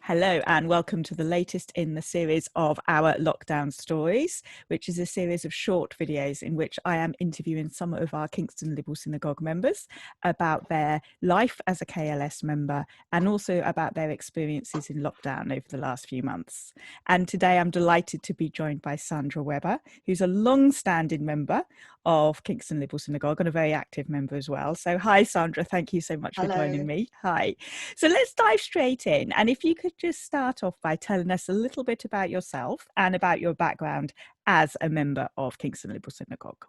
Hello and welcome to the latest in the series of our lockdown stories, which is a series of short videos in which I am interviewing some of our Kingston Liberal Synagogue members about their life as a KLS member and also about their experiences in lockdown over the last few months. And today I'm delighted to be joined by Sandra Webber, who's a long-standing member of Kingston Liberal Synagogue and a very active member as well. So hi Sandra, thank you so much for joining me. Hi. So let's dive straight in, and if you could just start off by telling us a little bit about yourself and about your background as a member of Kingston Liberal Synagogue.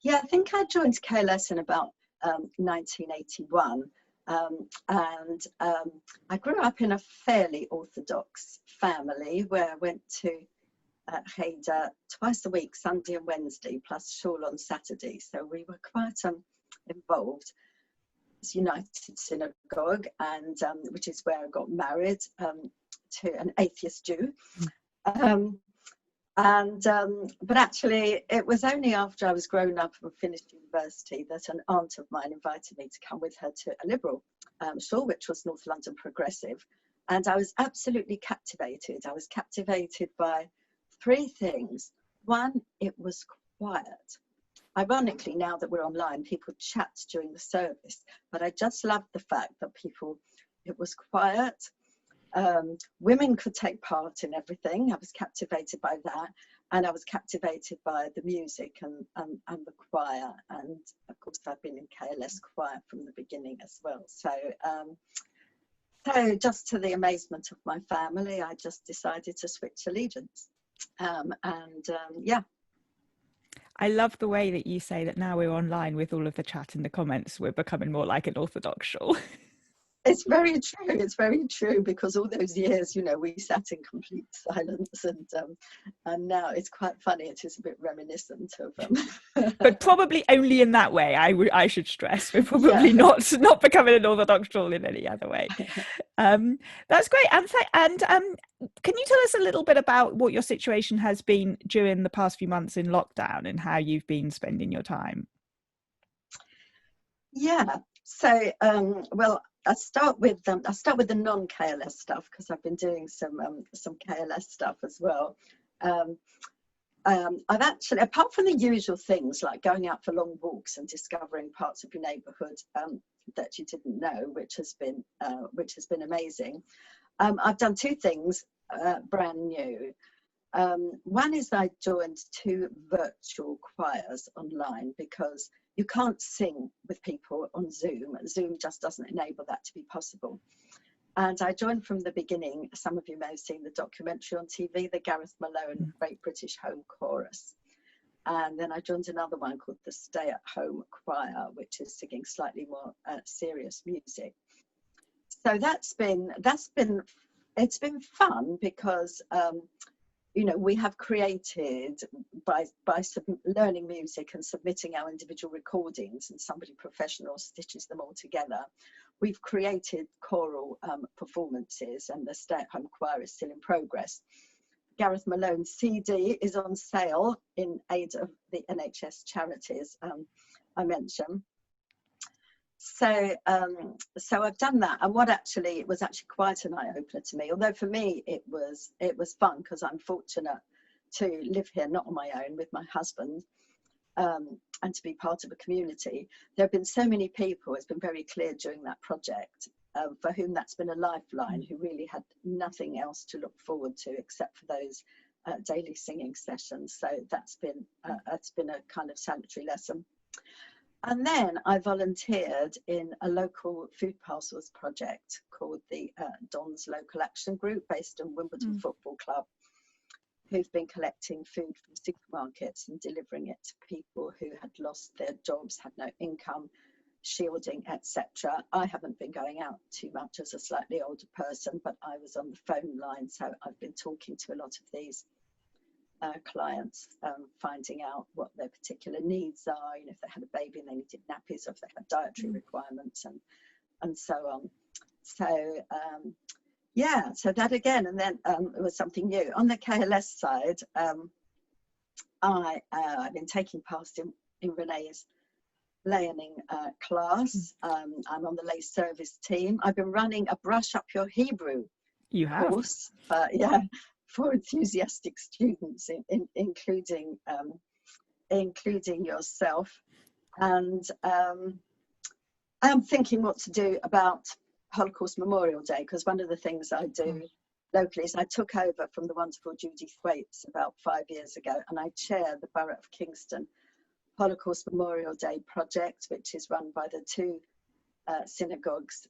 Yeah, I think I joined KLS in about 1981, and I grew up in a fairly orthodox family where I went to Cheder twice a week, Sunday and Wednesday, plus shul on Saturday. So we were quite involved. It's United Synagogue, and which is where I got married to an atheist Jew. But actually, it was only after I was grown up and finished university that an aunt of mine invited me to come with her to a liberal shul, which was North London Progressive. And I was absolutely captivated. I was captivated by three things. One, it was quiet. Ironically, now that we're online, people chat during the service, but I just loved the fact that it was quiet. Women could take part in everything. I was captivated by that. And I was captivated by the music and the choir. And of course, I've been in KLS choir from the beginning as well. So just to the amazement of my family, I just decided to switch allegiance. Yeah. I love the way that you say that now we're online with all of the chat in the comments, we're becoming more like an Orthodox shul. It's very true. It's very true, because all those years, we sat in complete silence, and now it's quite funny. It is a bit reminiscent of. But probably only in that way. I should stress we're probably not becoming an Orthodox shul in any other way. That's great. And can you tell us a little bit about what your situation has been during the past few months in lockdown and how you've been spending your time? Yeah. So, well, I'll start with the non-KLS stuff, because I've been doing some KLS stuff as well. I've actually, apart from the usual things like going out for long walks and discovering parts of your neighbourhood that you didn't know, which has been amazing. I've done two things brand new. One is I joined two virtual choirs online, because you can't sing with people on Zoom. Zoom just doesn't enable that to be possible. And I joined from the beginning. Some of you may have seen the documentary on TV, the Gareth Malone Great British Home Chorus. And then I joined another one called the Stay at Home Choir, which is singing slightly more serious music. So it's been fun, because we have created by learning music and submitting our individual recordings, and somebody professional stitches them all together. We've created choral performances, and the Stay at Home Choir is still in progress. Gareth Malone's CD is on sale in aid of the NHS charities I mentioned. So I've done that, and it was actually quite an eye-opener to me. Although for me it was fun, because I'm fortunate to live here not on my own with my husband, and to be part of a community. There have been so many people, it's been very clear during that project, for whom that's been a lifeline, who really had nothing else to look forward to except for those daily singing sessions. So that's been a kind of salutary lesson. And then I volunteered in a local food parcels project called the Don's Local Action Group, based in Wimbledon Football Club, who've been collecting food from supermarkets and delivering it to people who had lost their jobs, had no income, shielding, etc. I haven't been going out too much as a slightly older person, but I was on the phone line, so I've been talking to a lot of these clients, finding out what their particular needs are, if they had a baby and they needed nappies, or if they had dietary requirements, and and so on. So yeah, so that again, and then it was something new. On the KLS side, I've been taking part in Renee's layering class. I'm on the lay service team. I've been running a Brush Up Your Hebrew course, for enthusiastic students, including yourself. And I'm thinking what to do about Holocaust Memorial Day, because one of the things I do locally is I took over from the wonderful Judy Thwaites about 5 years ago, and I chair the Borough of Kingston Holocaust Memorial Day project, which is run by the two synagogues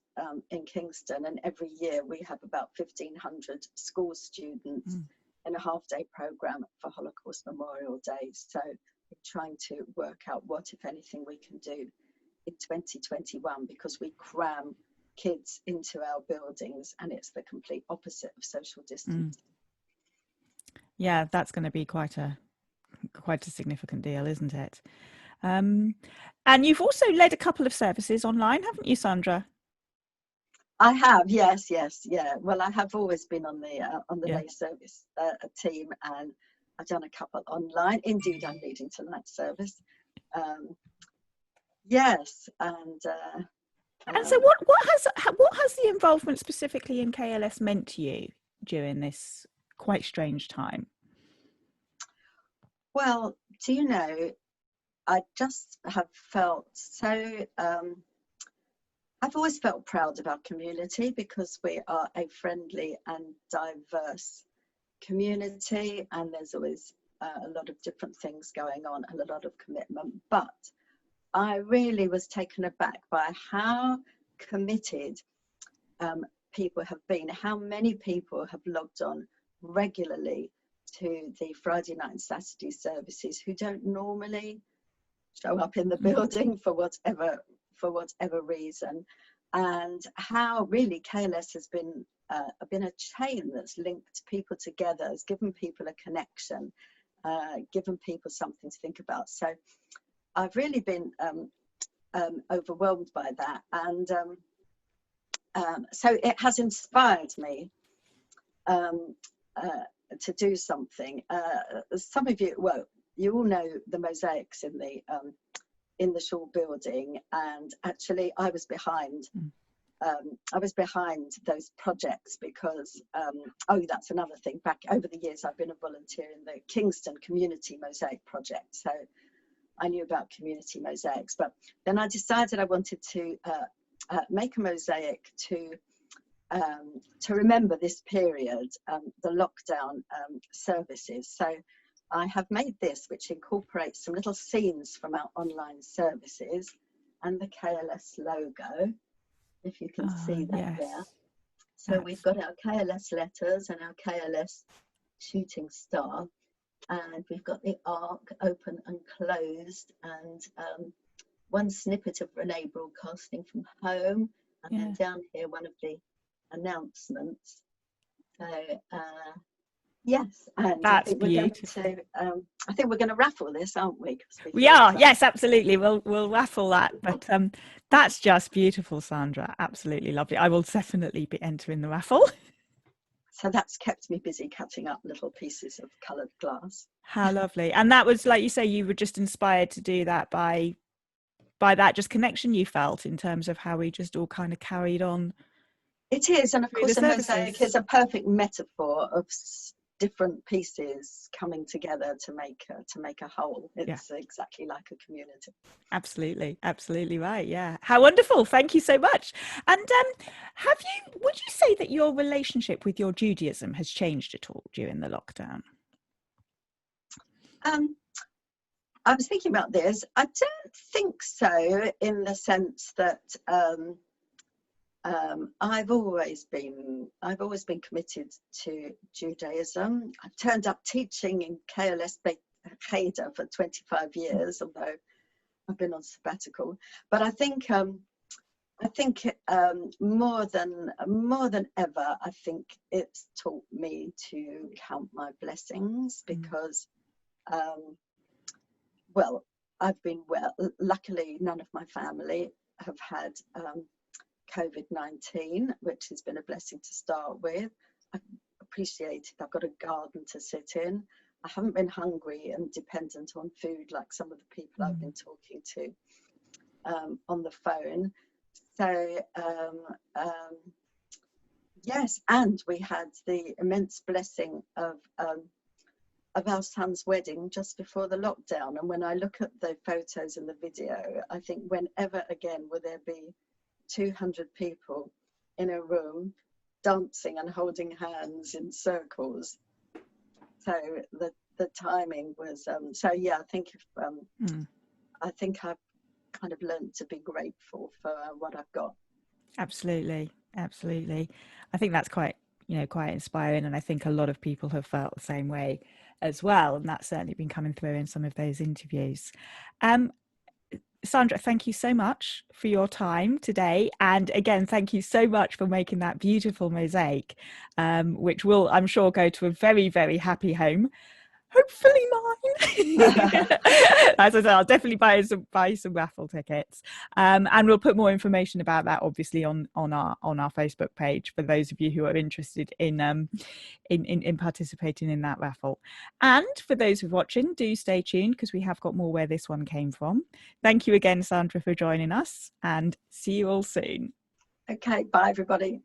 in Kingston, and every year we have about 1,500 school students in a half-day program for Holocaust Memorial Day. So we're trying to work out what, if anything, we can do in 2021, because we cram kids into our buildings and it's the complete opposite of social distance. Yeah, that's going to be quite a significant deal, isn't it? And you've also led a couple of services online, haven't you, Sandra? I have, yes, yeah. Well, I have always been on the lay service team, and I've done a couple online. Indeed, I'm leading tonight's service. Yes, and so what has the involvement specifically in KLS meant to you during this quite strange time? Well, do you know, I just have felt so, I've always felt proud of our community, because we are a friendly and diverse community, and there's always a lot of different things going on and a lot of commitment. But I really was taken aback by how committed people have been, how many people have logged on regularly to the Friday night and Saturday services who don't normally show up in the building for whatever reason, and how really KLS has been a chain that's linked people together, has given people a connection, given people something to think about. So I've really been overwhelmed by that, and so it has inspired me to do something. Some of you, well, you all know the mosaics in the Shaw building, and actually I was behind those projects because that's another thing. Back over the years, I've been a volunteer in the Kingston Community Mosaic Project, so I knew about community mosaics. But then I decided I wanted to make a mosaic to remember this period, the lockdown services. So I have made this, which incorporates some little scenes from our online services and the KLS logo, if you can see that there. So we've got our KLS letters and our KLS shooting star, and we've got the arc open and closed, and one snippet of Renee broadcasting from home, and then down here one of the announcements. So yes, and that's I think we're going to raffle this, aren't we? We are, yes, absolutely. We'll raffle that. But that's just beautiful, Sandra. Absolutely lovely. I will definitely be entering the raffle. So that's kept me busy cutting up little pieces of coloured glass. How lovely. And that was, like you say, you were just inspired to do that by that just connection you felt in terms of how we just all kind of carried on. It is, and of course a mosaic is a perfect metaphor of different pieces coming together to make a whole. It's exactly like a community. Absolutely right. Yeah, how wonderful. Thank you so much. And would you say that your relationship with your Judaism has changed at all during the lockdown? I was thinking about this. I don't think so, in the sense that I've always been committed to Judaism. I've turned up teaching in KLS Cheder for 25 years, although I've been on sabbatical. But I think more than ever, I think it's taught me to count my blessings, because luckily none of my family have had COVID-19, which has been a blessing to start with. I appreciated I've got a garden to sit in. I haven't been hungry and dependent on food like some of the people I've been talking to on the phone. So yes, and we had the immense blessing of our son's wedding just before the lockdown. And when I look at the photos and the video, I think whenever again will there be 200 people in a room dancing and holding hands in circles. So the timing was so yeah, I think if I think I've kind of learned to be grateful for what I've got. Absolutely. I think that's quite inspiring, and I think a lot of people have felt the same way as well, and that's certainly been coming through in some of those interviews. Sandra, thank you so much for your time today, and again thank you so much for making that beautiful mosaic, which will, I'm sure, go to a very, very happy home. Hopefully mine. As I said, I'll definitely buy some raffle tickets, and we'll put more information about that obviously on our Facebook page for those of you who are interested in participating in that raffle. And for those who are watching, do stay tuned because we have got more where this one came from. Thank you again, Sandra, for joining us, and see you all soon. Okay, bye everybody.